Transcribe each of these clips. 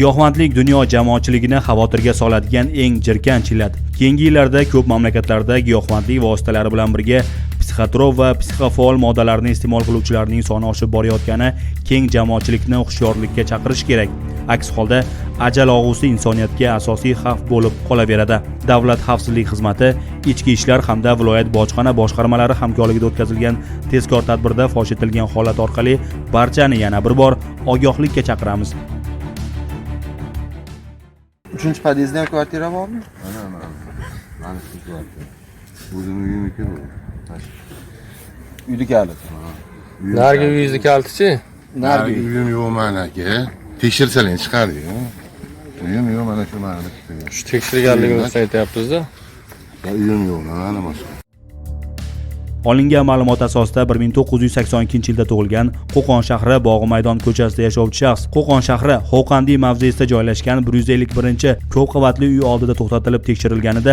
Giyohvandlik dunyo jamoatchiligini xavotirga soladigan eng jirkanch illat. Keyingi yillarda ko'p mamlakatlarda giyohvandlik vositalari bilan birga psixotrop va psixofaol moddalarni iste'mol qiluvchilarning soni oshib borayotgani keng jamoatchilikni hushyorlikka chaqirish kerak. Aks holda ajal og'usi insoniyatga asosiy xavf bo'lib qolaveradi. Davlat xavfsizlik xizmati, ichki ishlar hamda viloyat bojxona boshqarmalari hamkorligida o'tkazilgan tezkor tadbirda fosh etilgan holat orqali barchani yana bir bor ogohlikka chaqiramiz. 3-podyezdda ham kvartira bormi? Mana shu kvartira. O'zimning uyimniki bu. Uyni kaliti. Nargi uyingizni kalitichi? Nargi uyim yo'q meniki. Tekshirsalar chiqardi-ku. Uyim yo'q, mana shu meniki. Shu tekshirganligingizni aytyapsiz-da. Uyim yo'q, mana boshqa. Olingan ma'lumot asosida 1982-yilda tug'ilgan Qo'qon shahri Bog'i maydon ko'chasida yashovchi shaxs Qo'qon shahri Xo'qandi mavzesida joylashgan 151-ko'p qavatli uy oldida to'xtatilib tekshirilganida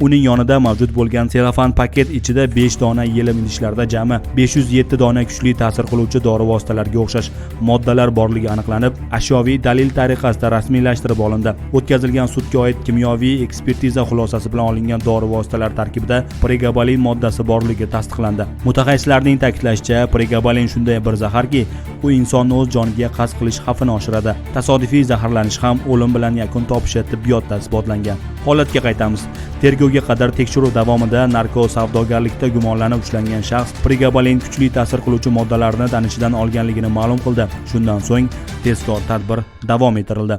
uning yonida mavjud bo'lgan selofan paket ichida 5 dona yelim idishlarda jami 507 dona kuchli ta'sir qiluvchi dori vositalariga o'xshash moddalar borligi aniqlanib, ashyoviy dalil tariqasida rasmiylashtirib olindi. O'tkazilgan sudga oid kimyoviy ekspertiza xulosasi bilan olingan dori vositalari tarkibida pregabalin moddasi borligi tasdiqlandi. Mutaxassislarning ta'kidlashicha, pregabalin shunday bir zaharki, u insonni o'z joniga qasd qilish xavfini oshiradi. Tasodifiy zaharlanish ham o'lim bilan yakun topishi tibbiyotda isbotlangan. Holatga qaytamiz. Tergovga qadar tekshiruv davomida narko savdogarlikda gumonlanib ushlangan shaxs pregabalin kuchli ta'sir qiluvchi moddalarni tanishidan olganligini ma'lum qildi. Shundan so'ng tezkor tadbir davom ettirildi.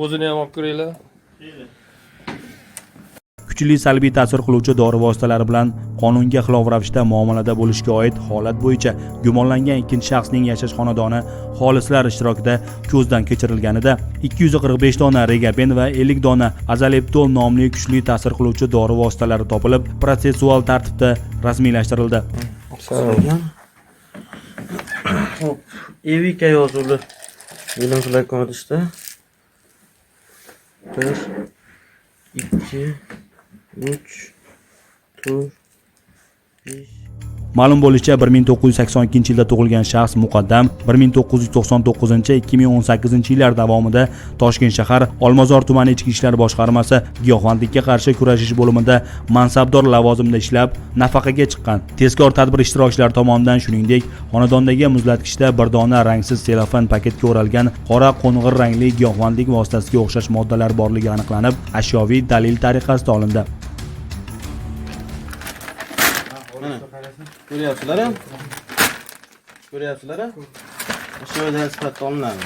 O'zini ham olib ko'ringlar. Kuchli salbiy ta'sir qiluvchi dori vositalari bilan qonunga xilof ravishda muomalada bo'lishga oid holat bo'yicha gumonlangan ikkinchi shaxsning yashash xonadoni xolislar ishtirokida ko'zdan kechirilganida 245 dona regaben va 50 dona azaleptol nomli kuchli ta'sir qiluvchi dori vositalari topilib, protsessual tartibda rasmiylashtirildi. Evika yozuvli bilan ko'rishda 1 2 3 4 5 Ma'lum bo'lishicha, 1982-yilda tug'ilgan shaxs Muqaddam 1999-2018-yillar davomida Toshkent shahar Olmazor tumani ichki ishlar boshqarmasi giyohvandlikka qarshi kurashish bo'limida mansabdor lavozimda ishlab, nafaqaga chiqqan. Tezkor tadbir ishtirokchilari tomonidan shuningdek, xonadondagi muzlatgichda bir dona rangsiz selofan paketga o'ralgan qora qo'ng'ir rangli giyohvandlik vositasiga o'xshash moddalar borligi aniqlanib, ashyoviy dalil tariqasida olindi. Ko'ryapsizlar-a? Ko'ryapsizlar-a? Shu yerda sifatga olinadi.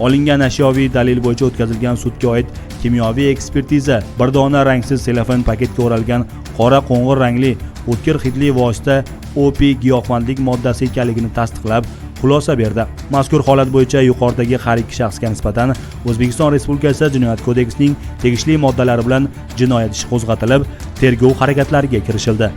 Olingan ashyoviy dalil bo'yicha o'tkazilgan sudga oid kimyoviy ekspertiza bir dona rangsiz selofan paketga o'ralgan qora qo'ng'ir rangli o'tkir hidli vosita OP giyohvandlik moddasi ekanligini tasdiqlab, xulosa berdi. Mazkur holat bo'yicha yuqoridagi har ikki shaxsga nisbatan O'zbekiston Respublikasi Jinoyat kodeksining tegishli moddalari bilan jinoyat ishi qo'zg'atilib, tergov harakatlariga kirishildi.